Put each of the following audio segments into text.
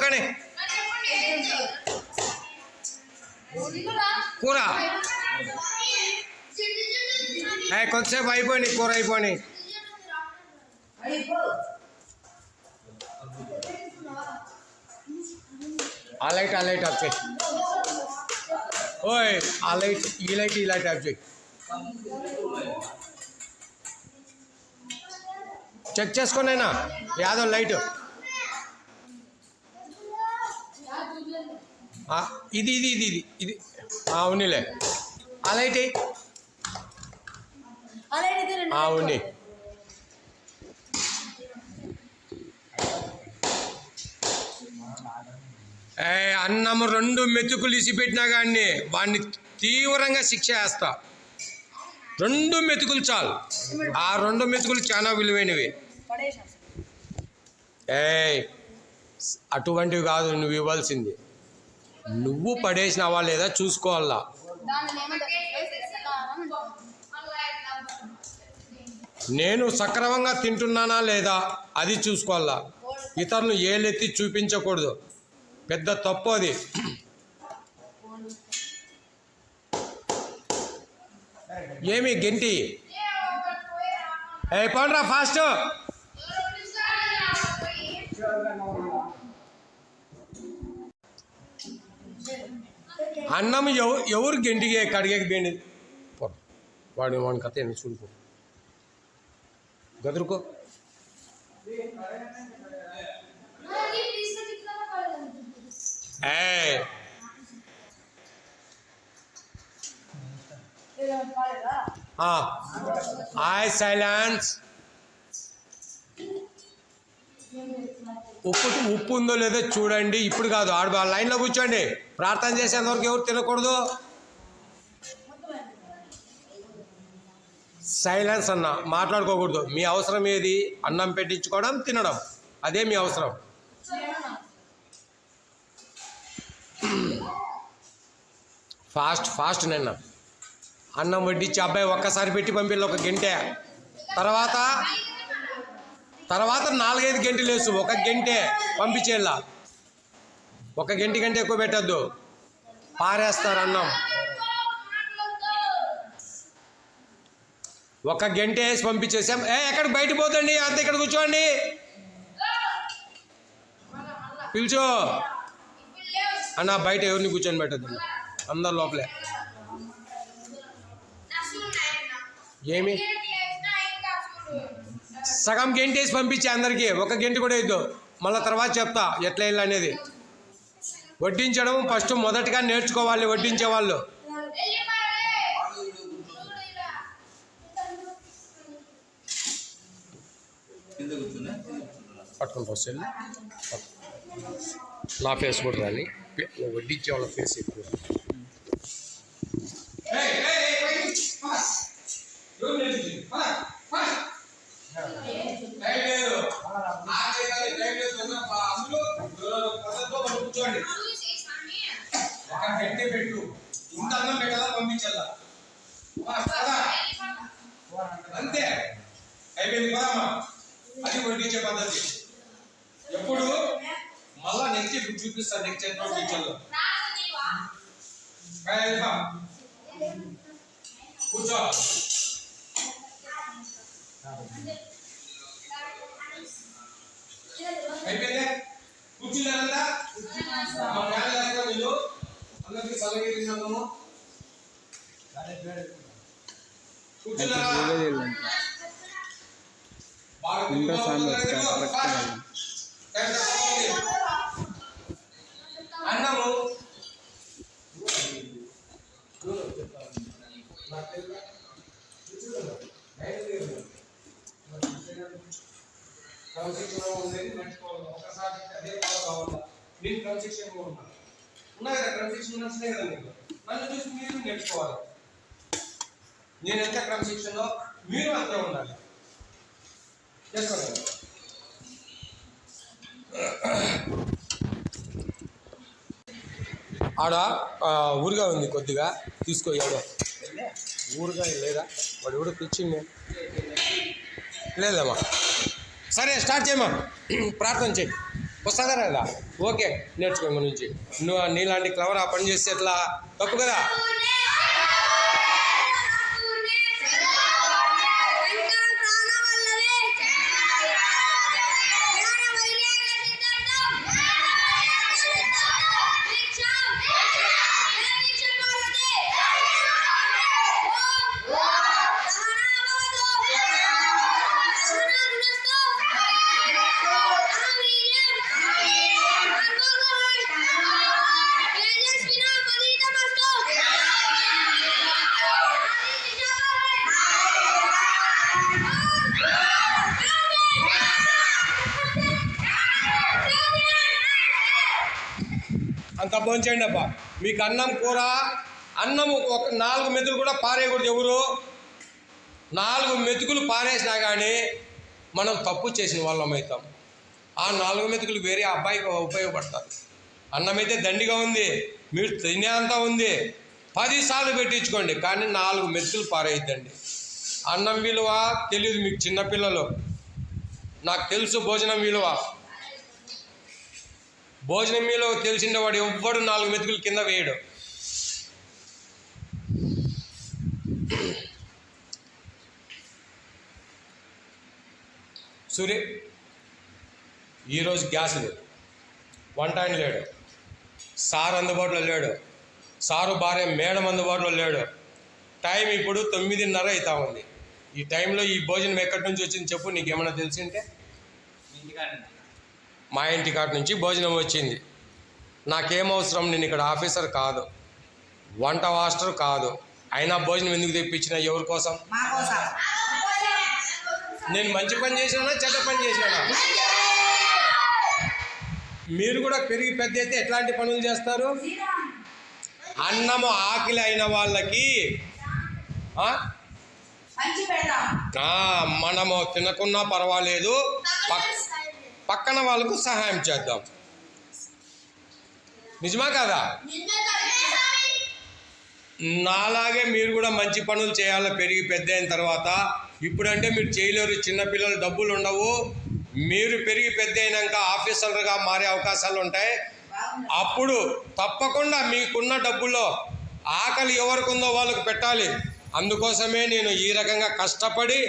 కానీ కూర కొంతసేపు అయిపోయి కూర అయిపోయి ఆ లైట్ ఆఫ్ చేయి ఓయ్ ఆ లైట్ ఈ లైట్ ఆఫ్ చేయి చెక్ చేసుకోనైనా యాదో లైట్ ఇది ఇది ఇది ఇది ఇది ఉన్నిలే ఆ లైట్ ఉన్ని అన్నము 2 మెతుకులు ఇసిపెట్టినా కానీ వాడిని తీవ్రంగా శిక్ష వేస్తా 2 మెతుకులు చాలు ఆ 2 మెతుకులు చాలా విలువైనవి అటువంటివి కాదు నువ్వు ఇవ్వాల్సింది నువ్వు పడేసినావా లేదా చూసుకోవాలా నేను సక్రమంగా తింటున్నానా లేదా అది చూసుకోవాలా ఇతరులు ఏలెత్తి చూపించకూడదు పెద్ద తప్పు అది ఏమి గెంటి పోండ్రా ఫాస్ట్ అన్నం ఎవరు గెంటికి కడిగేకి బేండి వాడి కథ ఏంటి చూడుకో గదురుకో సైలెన్స్ ఉప్పు ఉందో లేదో చూడండి ఇప్పుడు కాదు లైన్లో కూర్చోండి ప్రార్థన చేసేంతవరకు ఎవరు తినకూడదు సైలెన్స్ అన్న మాట్లాడుకోకూడదు మీ అవసరం ఏది అన్నం పెట్టించుకోవడం తినడం అదే మీ అవసరం ఫాస్ట్ నిన్న అన్నం వడ్డించి అబ్బాయి ఒక్కసారి పెట్టి పంపిల్లు 1 గంట తర్వాత 4-5 గంటలు వేసు 1 గంటే పంపించేలా 1 గంట కంటే ఎక్కువ పెట్టద్దు పారేస్తారు అన్నం 1 గంట వేసి పంపించేసాం ఎక్కడ బయట పోతండి అంత ఇక్కడ కూర్చోండి పిలిచో అన్న బయట ఎవరిని కూర్చొని పెట్టద్దు అందరు లోపలే ఏమి సగం గంట వేసి పంపించే అందరికీ 1 గంట కూడా ఇద్దు మళ్ళీ తర్వాత చెప్తా ఎట్లా వెళ్ళి అనేది వడ్డించడం ఫస్ట్ మొదటగా నేర్చుకోవాలి వడ్డించే వాళ్ళు పట్టుకొని వస్తే నా ఫేస్ కూడా రాని వడ్డించే వాళ్ళ ఫేస్ ఎక్కువ గంటే పెట్టు ఇంత అన్నం పెట్టాలా పంపించాలా అంతే అయిపోయింది పదమ్మా అది వడ్డించే పద్ధతి ఎప్పుడు మళ్ళా నెక్స్ట్ ఇప్పుడు చూపిస్తాను నెక్స్ట్ టీచర్లో కూర్చో అయిపోయిందే కూర్చున్నారంతా వీళ్ళు అందరికి సలహా కూర్చున్నారా అన్నము క్రమశిక్షణ ఉండేది నేర్చుకోవాలి ఒకసారి అదే కావాలా నేను క్రమశిక్షణ ఉన్నా కదా క్రమశిక్షణ నచ్చినే కదా మీకు నన్ను చూసి మీరు నేర్చుకోవాలి నేను ఎంత క్రమశిక్షణలో మీరు అంతే ఉండాలి చేసుకోండి ఆడ ఊరుగా ఉంది కొద్దిగా తీసుకో ఎవడో ఊరుగా లేదా వాడు ఎవడో తెచ్చింది లేదమ్మా సరే స్టార్ట్ చేయమ్మా ప్రార్థన చేయి వస్తుందా రాదా? ఓకే, నేర్చుకో ఇంక నుంచి. నువ్వు నీలాంటి క్లవర్ ఆ పని చేస్తే ఎట్లా? తప్పు కదా. అంత భోంచేయండి అబ్బా. మీకు అన్నం కూర, అన్నము ఒక 4 మెతుకులు కూడా పారేయకూడదు ఎవరు. 4 మెతుకులు పారేసినా కానీ మనం తప్పు చేసిన వాళ్ళం అవుతాం. ఆ 4 మెతుకులు వేరే అబ్బాయికి ఉపయోగపడతారు. అన్నం అయితే దండిగా ఉంది, మీరు తినే అంతా ఉంది, 10 సార్లు పెట్టించుకోండి, కానీ 4 మెతుకులు పారేయద్దండి. అన్నం విలువ తెలియదు మీకు చిన్నపిల్లలు, నాకు తెలుసు భోజనం విలువ. భోజనం విలువ తెలిసిన వాడు ఎవ్వడు 4 మెతుకులు కింద వేయడు. సూర్య ఈరోజు గ్యాస్ లేదు, వంట ఆయన లేడు, సార్ అందుబాటులో లేడు, సారు భార్య మేడం అందుబాటులో లేడు. టైం ఇప్పుడు 9:30 అవుతా ఉంది. ఈ టైంలో ఈ భోజనం ఎక్కడి నుంచి వచ్చింది చెప్పు, నీకేమైనా తెలిసింటే? మా ఇంటికాడ నుంచి భోజనం వచ్చింది. నాకేం అవసరం, నేను ఇక్కడ ఆఫీసర్ కాదు, వంట మాస్టర్ కాదు, అయినా భోజనం ఎందుకు తెప్పించిన? ఎవరి కోసం? నేను మంచి పని చేసినానా చెడ్డ పని చేసినానా? మీరు కూడా పెరిగి పెద్ద అయితే ఎట్లాంటి పనులు చేస్తారు? అన్నము ఆకలి అయిన వాళ్ళకి మనము తినకున్నా పర్వాలేదు, పక్కన వాళ్ళకు సహాయం చేద్దాం. నిజమా కాదా? నాలాగే మీరు కూడా మంచి పనులు చేయాలి పెరిగి పెద్ద అయిన తర్వాత. ఇప్పుడంటే మీరు చేయలేరు, చిన్నపిల్లలు డబ్బులు ఉండవు. మీరు పెరిగి పెద్ద అయినాక ఆఫీసర్గా మారే అవకాశాలు ఉంటాయి. అప్పుడు తప్పకుండా మీకున్న డబ్బుల్లో ఆకలి ఎవరికి ఉందో వాళ్ళకు పెట్టాలి. అందుకోసమే నేను ఈ రకంగా కష్టపడి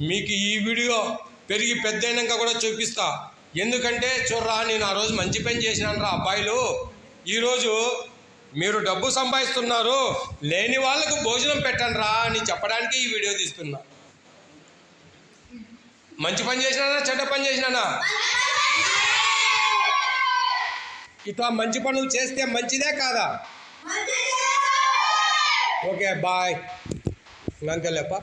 మీకు ఈ వీడియో పెరిగి పెద్ద అయినాక కూడా చూపిస్తా. ఎందుకంటే చూడరా, నేను ఆ రోజు మంచి పని చేసినాను రా అబ్బాయిలు, ఈరోజు మీరు డబ్బు సంపాదిస్తున్నారు, లేని వాళ్ళకు భోజనం పెట్టండి రా అని చెప్పడానికి ఈ వీడియో తీస్తున్నా. మంచి పని చేసినానా చెడ్డ పని చేసినానా? ఇట్లా మంచి పనులు చేస్తే మంచిదే కాదా? Okay bye, అంతేలేప్ప.